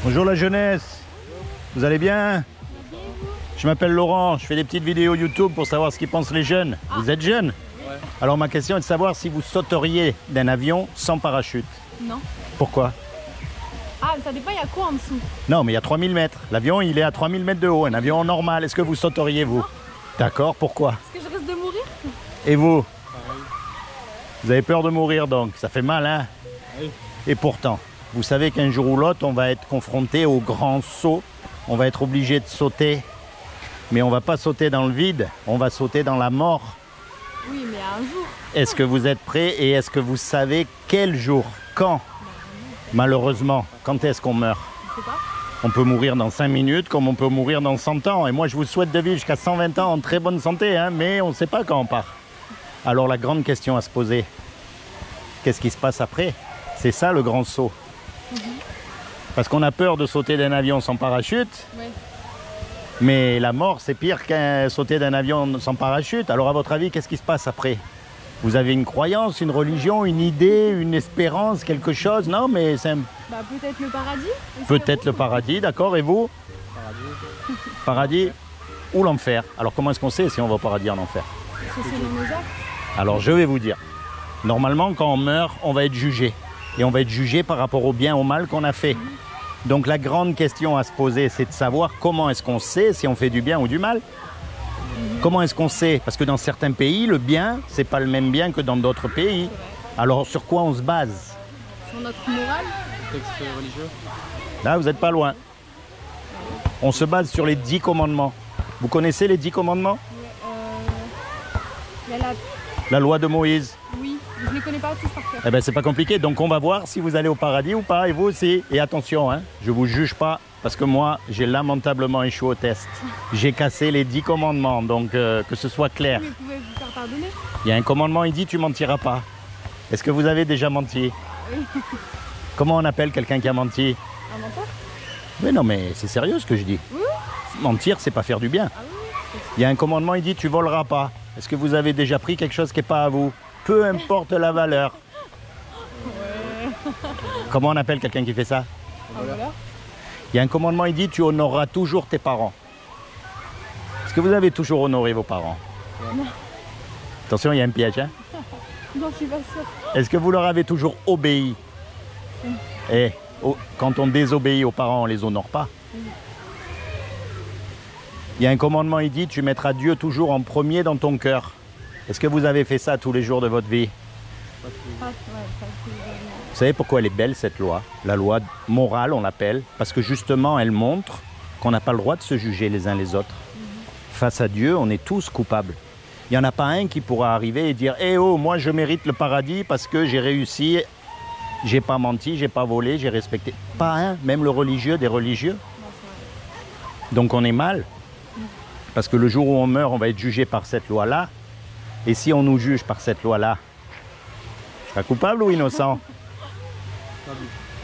Bonjour la jeunesse. Vous allez bien? Je m'appelle Laurent, je fais des petites vidéos YouTube pour savoir ce qu'ils pensent les jeunes. Vous êtes jeune? Ouais. Alors ma question est de savoir si vous sauteriez d'un avion sans parachute. Non. Pourquoi? Ah, ça dépend, il y a quoi en dessous? Non, mais il y a 3000 mètres. L'avion, il est à 3000 mètres de haut. Un avion normal. Est-ce que vous sauteriez, vous? D'accord, pourquoi? Est-ce que je risque de mourir? Et vous? Pareil. Vous avez peur de mourir donc? Ça fait mal, hein? Oui. Et pourtant, vous savez qu'un jour ou l'autre, on va être confronté au grand saut. On va être obligé de sauter. Mais on ne va pas sauter dans le vide, on va sauter dans la mort. Oui, mais un jour. Est-ce que vous êtes prêts et est-ce que vous savez quel jour? Quand? Malheureusement, quand est-ce qu'on meurt? Je sais pas. On peut mourir dans 5 minutes comme on peut mourir dans 100 ans. Et moi, je vous souhaite de vivre jusqu'à 120 ans en très bonne santé, hein, mais on ne sait pas quand on part. Alors la grande question à se poser, qu'est-ce qui se passe après? C'est ça le grand saut. Parce qu'on a peur de sauter d'un avion sans parachute, Ouais. mais la mort, c'est pire qu'un sauter d'un avion sans parachute. Alors à votre avis, qu'est-ce qui se passe après? Vous avez une croyance, une religion, une idée, une espérance, quelque chose? Non, mais c'est Bah, peut-être le paradis? peut-être le paradis, d'accord? Et vous? Paradis. Paradis ou l'enfer? Alors comment est-ce qu'on sait si on va au paradis ou en enfer? Parce que c'est dans nos actes. Alors je vais vous dire. Normalement, quand on meurt, on va être jugé. Et on va être jugé par rapport au bien, au mal qu'on a fait. Donc la grande question à se poser, c'est de savoir comment est-ce qu'on sait si on fait du bien ou du mal. Comment est-ce qu'on sait? Parce que dans certains pays, le bien, c'est pas le même bien que dans d'autres pays. Alors sur quoi on se base? Sur notre morale? Texte religieux. Là, vous n'êtes pas loin. On se base sur les 10 commandements. Vous connaissez les 10 commandements? Il y a la... La loi de Moïse. Oui, je les connais pas tous par cœur. Eh bien, c'est pas compliqué. Donc, on va voir si vous allez au paradis ou pas, et vous aussi. Et attention, hein, je vous juge pas, parce que moi, j'ai lamentablement échoué au test. J'ai cassé les 10 commandements, donc que ce soit clair. Mais vous pouvez vous faire pardonner? Il y a un commandement, il dit tu mentiras pas. Est-ce que vous avez déjà menti? Oui. Comment on appelle quelqu'un qui a menti? Un menteur? Mais non, mais c'est sérieux ce que je dis. Oui. Mentir, c'est pas faire du bien. Ah oui. Il y a un commandement, il dit tu voleras pas. Est-ce que vous avez déjà pris quelque chose qui n'est pas à vous? Peu importe la valeur. Ouais. Comment on appelle quelqu'un qui fait ça? Ah, voilà. Il y a un commandement, il dit tu honoreras toujours tes parents. Est-ce que vous avez toujours honoré vos parents? Non. Attention, il y a un piège. Hein? Non, je suis pas sûre. Est-ce que vous leur avez toujours obéi? Eh, quand on désobéit aux parents, on ne les honore pas. Il y a un commandement, il dit tu mettras Dieu toujours en premier dans ton cœur. Est-ce que vous avez fait ça tous les jours de votre vie? Pas tous. Ah, ouais, pas tous les jours. Vous savez pourquoi elle est belle cette loi? La loi morale, on l'appelle, parce que justement, elle montre qu'on n'a pas le droit de se juger les uns les autres. Face à Dieu, on est tous coupables. Il n'y en a pas un qui pourra arriver et dire « Eh oh, moi je mérite le paradis parce que j'ai réussi, j'ai pas menti, j'ai pas volé, j'ai respecté. » Pas un, même le religieux des religieux. Non, c'est vrai. Donc on est mal. Parce que le jour où on meurt, on va être jugé par cette loi-là. Et si on nous juge par cette loi-là, je serai coupable ou innocent?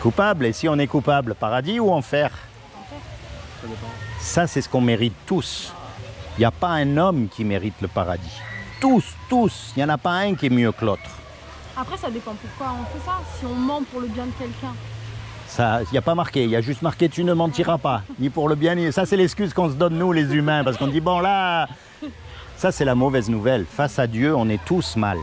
Coupable. Et si on est coupable, paradis ou enfer? Ça dépend. Ça, c'est ce qu'on mérite tous. Il n'y a pas un homme qui mérite le paradis. Tous, tous. Il n'y en a pas un qui est mieux que l'autre. Après, ça dépend pourquoi on fait ça. Si on ment pour le bien de quelqu'un. Ça, il n'y a pas marqué. Il y a juste marqué tu ne mentiras pas. Ni pour le bien, ni... Ça, c'est l'excuse qu'on se donne, nous, les humains. Parce qu'on dit, bon, là... Ça, c'est la mauvaise nouvelle. Face à Dieu, on est tous mal.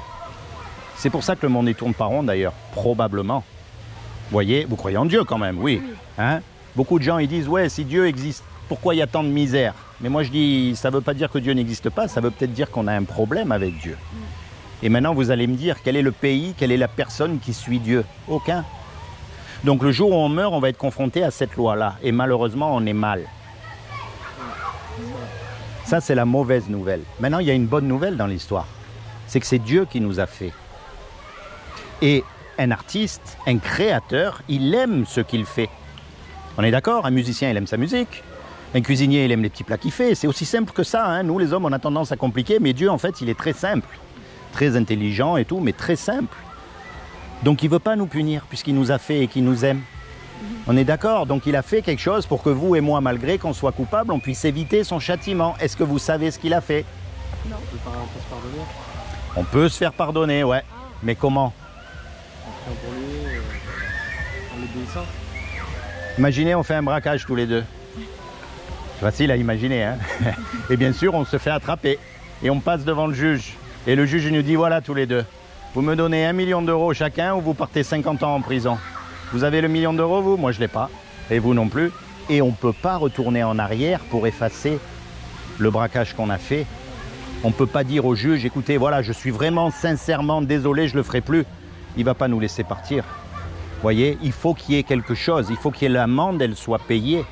C'est pour ça que le monde y tourne pas rond, d'ailleurs. Probablement. Vous voyez, vous croyez en Dieu quand même, oui. Oui. Hein? Beaucoup de gens, ils disent, ouais, si Dieu existe, pourquoi il y a tant de misère? Mais moi, je dis, ça ne veut pas dire que Dieu n'existe pas. Ça veut peut-être dire qu'on a un problème avec Dieu. Et maintenant, vous allez me dire, quel est le pays, quelle est la personne qui suit Dieu? Aucun. Donc le jour où on meurt, on va être confronté à cette loi-là. Et malheureusement, on est mal. Ça, c'est la mauvaise nouvelle. Maintenant, il y a une bonne nouvelle dans l'histoire. C'est que c'est Dieu qui nous a fait. Et un artiste, un créateur, il aime ce qu'il fait. On est d'accord? Un musicien, il aime sa musique. Un cuisinier, il aime les petits plats qu'il fait. C'est aussi simple que ça. Hein. Nous, les hommes, on a tendance à compliquer. Mais Dieu, en fait, il est très simple. Très intelligent et tout, mais très simple. Donc il ne veut pas nous punir puisqu'il nous a fait et qu'il nous aime. On est d'accord? Donc il a fait quelque chose pour que vous et moi, malgré qu'on soit coupables, on puisse éviter son châtiment. Est-ce que vous savez ce qu'il a fait? Non. On peut se pardonner. On peut se faire pardonner, ouais. Mais comment? En priant pour lui, en l'obéissant. Imaginez, on fait un braquage tous les deux. C'est facile à imaginer, hein. Et bien sûr, on se fait attraper. Et on passe devant le juge. Et le juge nous dit, voilà tous les deux. Vous me donnez 1 million d'euros chacun ou vous partez 50 ans en prison. Vous avez le 1 million d'euros, vous? Moi, je ne l'ai pas. Et vous non plus. Et on ne peut pas retourner en arrière pour effacer le braquage qu'on a fait. On ne peut pas dire au juge, écoutez, voilà, je suis vraiment sincèrement désolé, je ne le ferai plus. Il ne va pas nous laisser partir. Vous voyez, il faut qu'il y ait quelque chose. Il faut que l'amende, elle soit payée.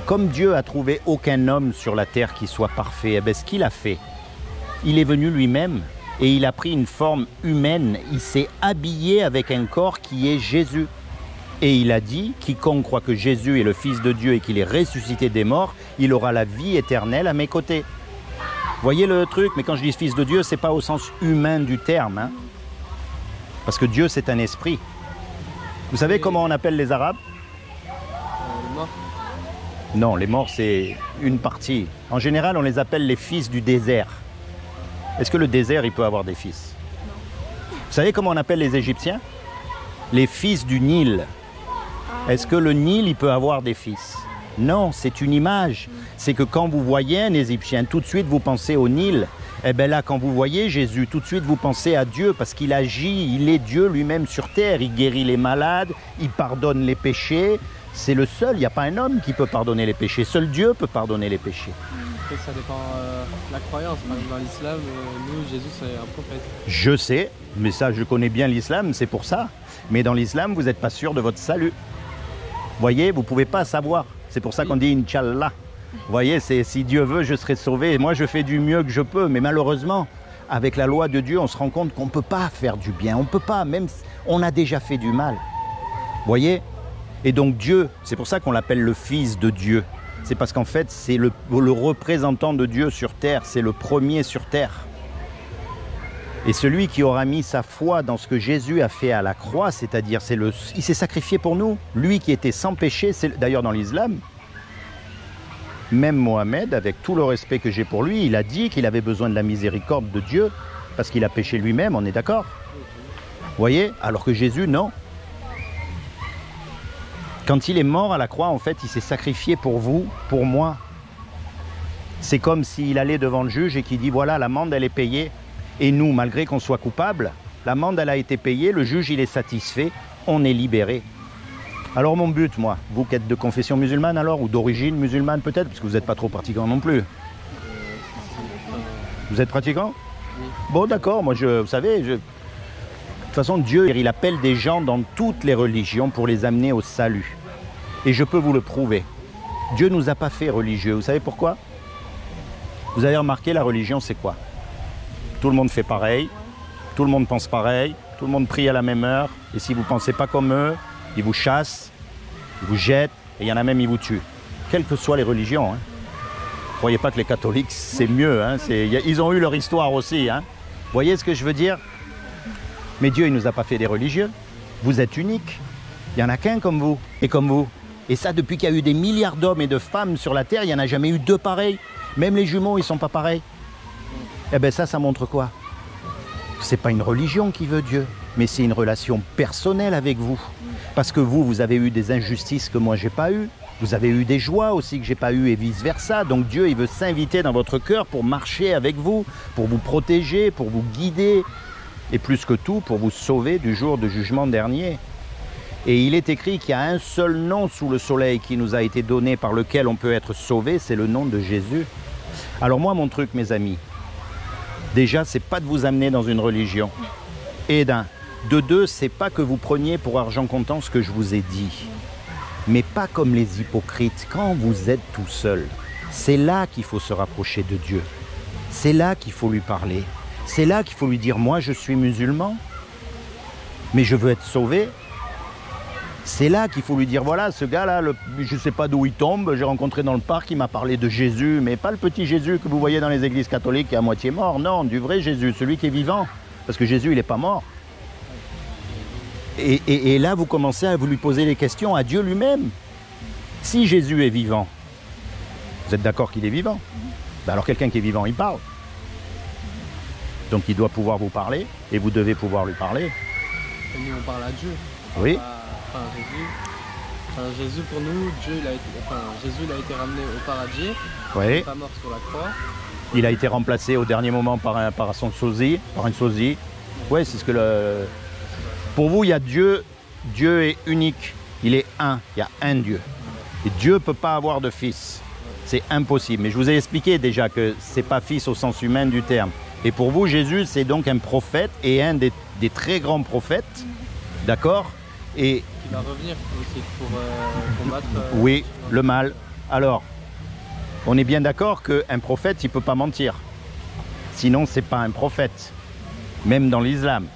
Comme Dieu a trouvé aucun homme sur la terre qui soit parfait, eh bien, ce qu'il a fait, il est venu lui-même et il a pris une forme humaine. Il s'est habillé avec un corps qui est Jésus. Et il a dit, quiconque croit que Jésus est le Fils de Dieu et qu'il est ressuscité des morts, il aura la vie éternelle à mes côtés. Voyez le truc, mais quand je dis Fils de Dieu, ce n'est pas au sens humain du terme. Hein, parce que Dieu, c'est un esprit. Vous savez comment on appelle les Arabes? Les morts. Non, les morts, c'est une partie. En général, on les appelle les fils du désert. Est-ce que le désert, il peut avoir des fils? Vous savez comment on appelle les Égyptiens? Les fils du Nil. Est-ce que le Nil, il peut avoir des fils? Non, c'est une image. C'est que quand vous voyez un Égyptien, tout de suite, vous pensez au Nil. Eh bien là, quand vous voyez Jésus, tout de suite, vous pensez à Dieu parce qu'il agit, il est Dieu lui-même sur terre. Il guérit les malades, il pardonne les péchés. C'est le seul, il n'y a pas un homme qui peut pardonner les péchés. Seul Dieu peut pardonner les péchés. Après, ça dépend de la croyance. Par exemple, dans l'islam, nous, Jésus, c'est un prophète. Je sais, mais ça, je connais bien l'islam, c'est pour ça. Mais dans l'islam, vous n'êtes pas sûr de votre salut. Vous voyez, vous ne pouvez pas savoir. C'est pour ça qu'on dit Inch'Allah. Vous voyez, c'est si Dieu veut, je serai sauvé. Moi, je fais du mieux que je peux. Mais malheureusement, avec la loi de Dieu, on se rend compte qu'on ne peut pas faire du bien. On ne peut pas, même on a déjà fait du mal. Vous voyez? Et donc Dieu, c'est pour ça qu'on l'appelle le Fils de Dieu. C'est parce qu'en fait, c'est le représentant de Dieu sur terre. C'est le premier sur terre. Et celui qui aura mis sa foi dans ce que Jésus a fait à la croix, c'est-à-dire, il s'est sacrifié pour nous. Lui qui était sans péché, d'ailleurs dans l'islam, même Mohamed, avec tout le respect que j'ai pour lui, il a dit qu'il avait besoin de la miséricorde de Dieu, parce qu'il a péché lui-même, on est d'accord? Vous voyez? Alors que Jésus, non. Quand il est mort à la croix, en fait, il s'est sacrifié pour vous, pour moi. C'est comme s'il allait devant le juge et qu'il dit, voilà, l'amende, elle est payée. Et nous, malgré qu'on soit coupable, l'amende, elle a été payée, le juge, il est satisfait, on est libéré. Alors mon but, moi, vous qui êtes de confession musulmane alors, ou d'origine musulmane peut-être, parce que vous n'êtes pas trop pratiquant non plus. Vous êtes pratiquant? Oui. Bon, d'accord, moi, vous savez, de toute façon, Dieu, il appelle des gens dans toutes les religions pour les amener au salut. Et je peux vous le prouver. Dieu ne nous a pas fait religieux. Vous savez pourquoi? Vous avez remarqué, la religion, c'est quoi? Tout le monde fait pareil, tout le monde pense pareil, tout le monde prie à la même heure. Et si vous ne pensez pas comme eux, ils vous chassent, ils vous jettent, et il y en a même, ils vous tuent. Quelles que soient les religions. Hein. Ne croyez pas que les catholiques, c'est mieux. Hein. Ils ont eu leur histoire aussi. Hein. Vous voyez ce que je veux dire? Mais Dieu, il ne nous a pas fait des religieux. Vous êtes uniques. Il n'y en a qu'un comme vous et comme vous. Et ça, depuis qu'il y a eu des milliards d'hommes et de femmes sur la Terre, il n'y en a jamais eu deux pareils. Même les jumeaux, ils ne sont pas pareils. Eh bien ça montre quoi? C'est pas une religion qui veut Dieu, mais c'est une relation personnelle avec vous. Parce que vous avez eu des injustices que moi, j'ai pas eues. Vous avez eu des joies aussi que j'ai pas eues et vice-versa. Donc Dieu, il veut s'inviter dans votre cœur pour marcher avec vous, pour vous protéger, pour vous guider. Et plus que tout, pour vous sauver du jour de jugement dernier. Et il est écrit qu'il y a un seul nom sous le soleil qui nous a été donné par lequel on peut être sauvé, c'est le nom de Jésus. Alors moi, mon truc, mes amis, déjà, c'est pas de vous amener dans une religion. Et de deux, c'est pas que vous preniez pour argent comptant ce que je vous ai dit. Mais pas comme les hypocrites, quand vous êtes tout seul. C'est là qu'il faut se rapprocher de Dieu. C'est là qu'il faut lui parler. C'est là qu'il faut lui dire, moi je suis musulman, mais je veux être sauvé. C'est là qu'il faut lui dire, voilà, ce gars-là, je ne sais pas d'où il tombe, j'ai rencontré dans le parc, il m'a parlé de Jésus, mais pas le petit Jésus que vous voyez dans les églises catholiques qui est à moitié mort, non, du vrai Jésus, celui qui est vivant, parce que Jésus, il n'est pas mort. Et là, vous commencez à vous lui poser des questions à Dieu lui-même. Si Jésus est vivant, vous êtes d'accord qu'il est vivant? Ben alors quelqu'un qui est vivant, il parle. Donc il doit pouvoir vous parler, et vous devez pouvoir lui parler. Et nous, on parle à Dieu. Oui. Jésus pour nous, Jésus il a été ramené au paradis. Oui. Il n'est pas mort sur la croix. Il a été remplacé au dernier moment par son sosie, par une sosie. Oui, c'est ce que le... Pour vous, il y a Dieu. Dieu est unique. Il est un. Il y a un Dieu. Et Dieu ne peut pas avoir de fils. C'est impossible. Mais je vous ai expliqué déjà que ce n'est pas fils au sens humain du terme. Et pour vous, Jésus, c'est donc un prophète et un des très grands prophètes. D'accord? Et il va revenir aussi pour combattre... oui, le mal. Alors, on est bien d'accord qu'un prophète, il ne peut pas mentir. Sinon, ce n'est pas un prophète. Même dans l'islam.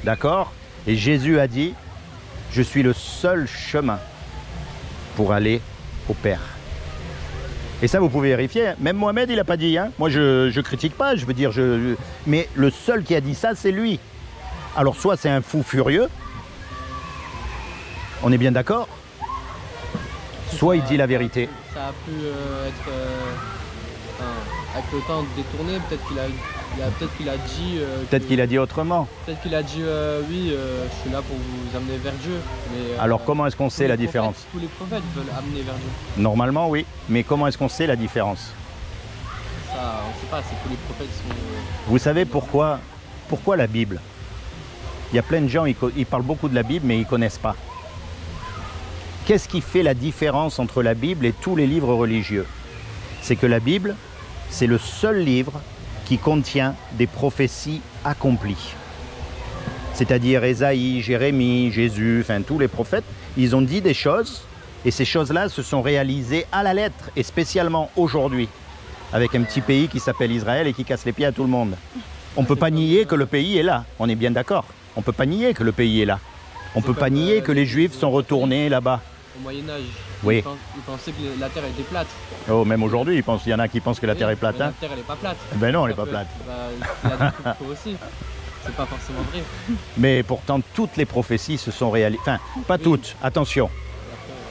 D'accord? Et Jésus a dit, je suis le seul chemin pour aller au Père. Et ça, vous pouvez vérifier. Même Mohamed, il n'a pas dit. Hein. Moi, je ne critique pas, je veux dire. Mais le seul qui a dit ça, c'est lui. Alors, soit c'est un fou furieux. On est bien d'accord? Soit il dit la vérité. Ça a pu être... avec le temps détourné, peut-être qu'il a dit... peut-être qu'il a dit autrement. Peut-être qu'il a dit oui, je suis là pour vous amener vers Dieu. Mais, alors comment est-ce qu'on sait la différence? Tous les prophètes veulent amener vers Dieu. Normalement oui, mais comment est-ce qu'on sait la différence? Ça, on ne sait pas, c'est que les prophètes sont... Vous savez pourquoi la Bible? Il y a plein de gens, ils parlent beaucoup de la Bible, mais ils ne connaissent pas. Qu'est-ce qui fait la différence entre la Bible et tous les livres religieux? C'est que la Bible, c'est le seul livre qui contient des prophéties accomplies. C'est-à-dire Ésaïe, Jérémie, Jésus, enfin tous les prophètes, ils ont dit des choses et ces choses-là se sont réalisées à la lettre et spécialement aujourd'hui avec un petit pays qui s'appelle Israël et qui casse les pieds à tout le monde. On ne peut pas nier que le pays est là, on est bien d'accord. On ne peut pas nier que le pays est là. On ne peut pas nier que les Juifs sont retournés là-bas. Au Moyen-Âge, oui. Ils pensaient que la Terre était plate. Oh, même aujourd'hui, il y en a qui pensent que la Terre est plate. Mais hein. la Terre, elle n'est pas plate. Ben non, elle n'est pas plate. Il a dit qu'il faut aussi. C'est pas forcément vrai. Mais pourtant, toutes les prophéties se sont réalisées. Enfin, pas toutes, attention.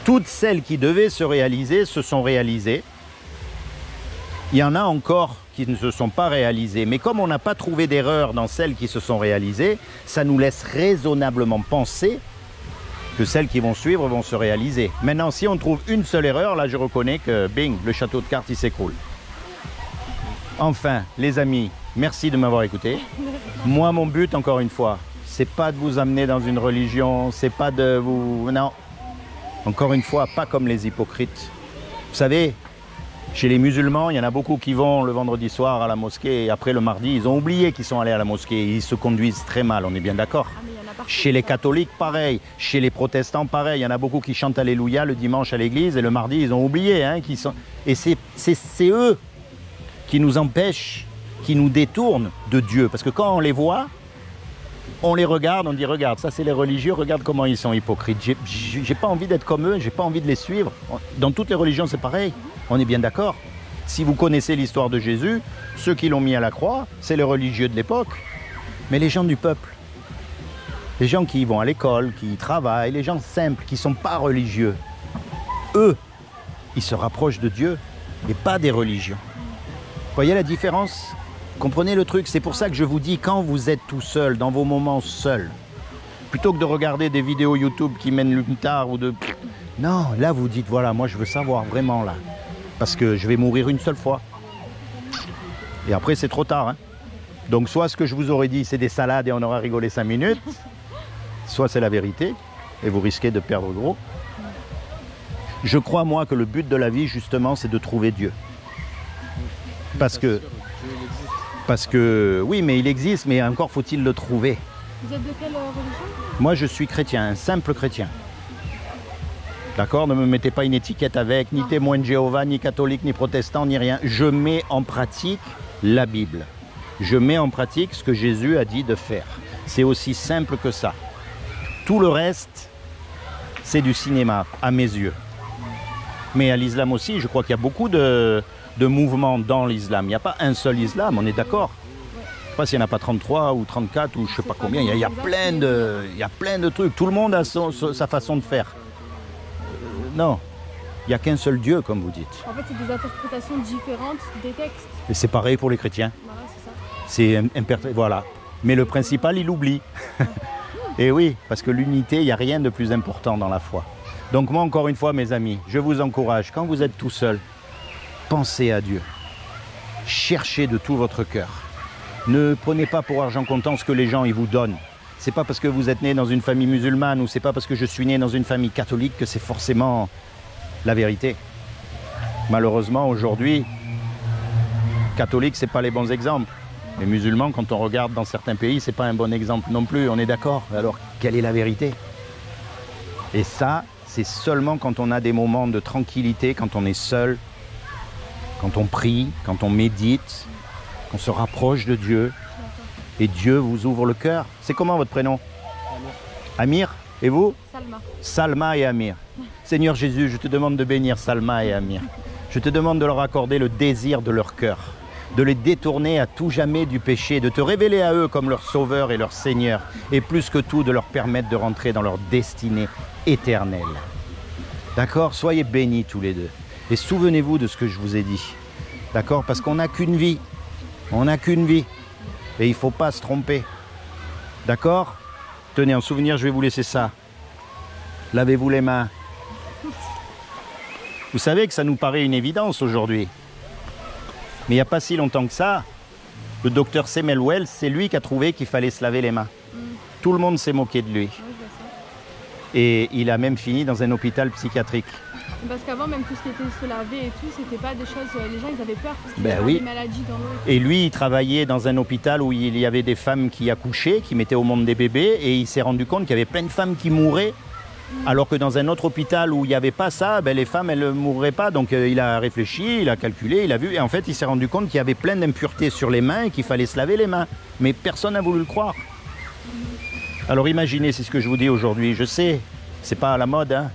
Toutes celles qui devaient se réaliser se sont réalisées. Il y en a encore qui ne se sont pas réalisées. Mais comme on n'a pas trouvé d'erreur dans celles qui se sont réalisées, ça nous laisse raisonnablement penser que celles qui vont suivre vont se réaliser. Maintenant, si on trouve une seule erreur, là je reconnais que, bing, le château de cartes, il s'écroule. Enfin, les amis, merci de m'avoir écouté. Moi, mon but, encore une fois, c'est pas de vous amener dans une religion, c'est pas de vous... Non. Encore une fois, pas comme les hypocrites. Vous savez, chez les musulmans, il y en a beaucoup qui vont le vendredi soir à la mosquée et après le mardi, ils ont oublié qu'ils sont allés à la mosquée. Ils se conduisent très mal, on est bien d'accord? Chez les catholiques, pareil. Chez les protestants, pareil. Il y en a beaucoup qui chantent Alléluia le dimanche à l'église et le mardi, ils ont oublié. Hein, Et c'est eux qui nous empêchent, qui nous détournent de Dieu. Parce que quand on les voit, on les regarde, on dit regarde, ça c'est les religieux, regarde comment ils sont hypocrites. J'ai pas envie d'être comme eux, j'ai pas envie de les suivre. Dans toutes les religions, c'est pareil. On est bien d'accord. Si vous connaissez l'histoire de Jésus, ceux qui l'ont mis à la croix, c'est les religieux de l'époque. Mais les gens du peuple, les gens qui vont à l'école, qui travaillent, les gens simples, qui ne sont pas religieux, eux, ils se rapprochent de Dieu et pas des religions. Vous voyez la différence? Comprenez le truc? C'est pour ça que je vous dis, quand vous êtes tout seul, dans vos moments seuls, plutôt que de regarder des vidéos YouTube qui mènent l'une tard ou de... Non, là vous dites, voilà, moi je veux savoir vraiment là. Parce que je vais mourir une seule fois. Et après c'est trop tard. Hein. Donc soit ce que je vous aurais dit, c'est des salades et on aura rigolé 5 minutes. Soit c'est la vérité et vous risquez de perdre gros. Je crois moi que le but de la vie justement c'est de trouver Dieu. Parce que oui mais il existe mais encore faut-il le trouver. Vous êtes de quelle religion? Moi je suis chrétien, un simple chrétien. D'accord? Ne me mettez pas une étiquette avec ni témoin de Jéhovah, ni catholique, ni protestant, ni rien. Je mets en pratique la Bible. Je mets en pratique ce que Jésus a dit de faire. C'est aussi simple que ça. Tout le reste, c'est du cinéma, à mes yeux. Mais à l'islam aussi, je crois qu'il y a beaucoup de mouvements dans l'islam. Il n'y a pas un seul islam, on est d'accord? Je ne sais pas s'il n'y en a pas 33 ou 34 ou je ne sais pas combien. Il y a plein de trucs. Tout le monde a sa façon de faire. Non, il n'y a qu'un seul Dieu, comme vous dites. En fait, c'est des interprétations différentes des textes. Et c'est pareil pour les chrétiens. Voilà, c'est ça. Voilà. Mais le principal, il oublie. Et oui, parce que l'unité, il n'y a rien de plus important dans la foi. Donc moi, encore une fois, mes amis, je vous encourage, quand vous êtes tout seul, pensez à Dieu. Cherchez de tout votre cœur. Ne prenez pas pour argent comptant ce que les gens ils vous donnent. C'est pas parce que vous êtes né dans une famille musulmane ou c'est pas parce que je suis né dans une famille catholique que c'est forcément la vérité. Malheureusement, aujourd'hui, catholiques, c'est pas les bons exemples. Les musulmans, quand on regarde dans certains pays, c'est pas un bon exemple non plus, on est d'accord. Alors, quelle est la vérité? Et ça, c'est seulement quand on a des moments de tranquillité, quand on est seul, quand on prie, quand on médite, qu'on se rapproche de Dieu. Et Dieu vous ouvre le cœur. C'est comment votre prénom? Amir. Et vous? Salma. Salma et Amir. Seigneur Jésus, je te demande de bénir Salma et Amir. Je te demande de leur accorder le désir de leur cœur, de les détourner à tout jamais du péché, de te révéler à eux comme leur sauveur et leur Seigneur, et plus que tout, de leur permettre de rentrer dans leur destinée éternelle. D'accord? Soyez bénis tous les deux. Et souvenez-vous de ce que je vous ai dit. D'accord? Parce qu'on n'a qu'une vie. On n'a qu'une vie. Et il ne faut pas se tromper. D'accord? Tenez, en souvenir, je vais vous laisser ça. Lavez-vous les mains. Vous savez que ça nous paraît une évidence aujourd'hui. Mais il n'y a pas si longtemps que ça, le docteur Samuel Wells, c'est lui qui a trouvé qu'il fallait se laver les mains. Tout le monde s'est moqué de lui. Et il a même fini dans un hôpital psychiatrique. Parce qu'avant, même tout ce qui était se laver et tout, c'était pas des choses. Les gens, ils avaient peur parce qu'il y Ben avait oui. des maladies dans l'eau. Et lui, il travaillait dans un hôpital où il y avait des femmes qui accouchaient, qui mettaient au monde des bébés, et il s'est rendu compte qu'il y avait plein de femmes qui mouraient, alors que dans un autre hôpital où il n'y avait pas ça, ben les femmes, elles ne mourraient pas. Donc il a réfléchi, il a calculé, il a vu, et en fait, il s'est rendu compte qu'il y avait plein d'impuretés sur les mains et qu'il fallait se laver les mains. Mais personne n'a voulu le croire. Alors imaginez, c'est ce que je vous dis aujourd'hui. Je sais, c'est pas à la mode, hein.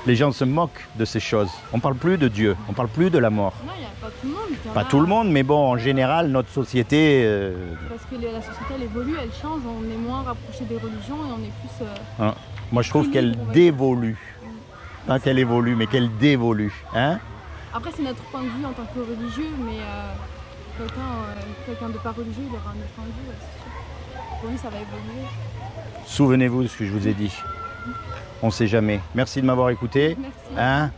Les gens se moquent de ces choses. On ne parle plus de Dieu, on ne parle plus de la mort. Non, il n'y a pas tout le monde. Pas tout le monde, mais bon, en général, notre société... Parce que la société, elle évolue, elle change, on est moins rapproché des religions et on est plus... hein. Moi, je trouve qu'elle on va dire. dévolue. Pas qu'elle évolue, mais qu'elle dévolue. Hein? Après, c'est notre point de vue en tant que religieux, mais quelqu'un de pas religieux, il aura un autre point de vue, ouais, c'est sûr. Pour lui, ça va évoluer. Souvenez-vous de ce que je vous ai dit. On ne sait jamais. Merci de m'avoir écouté. Merci. Hein?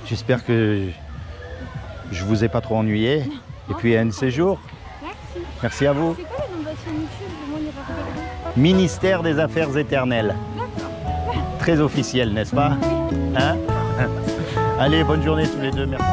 J'espère que je vous ai pas trop ennuyé. Et puis, à un de ces jours. Merci. Merci à vous. C'est quoi le nom de votre chaîne YouTube? Comment il est rappelé? Ministère des Affaires éternelles. Très officiel, n'est-ce pas? Hein? Allez, bonne journée tous les deux. Merci.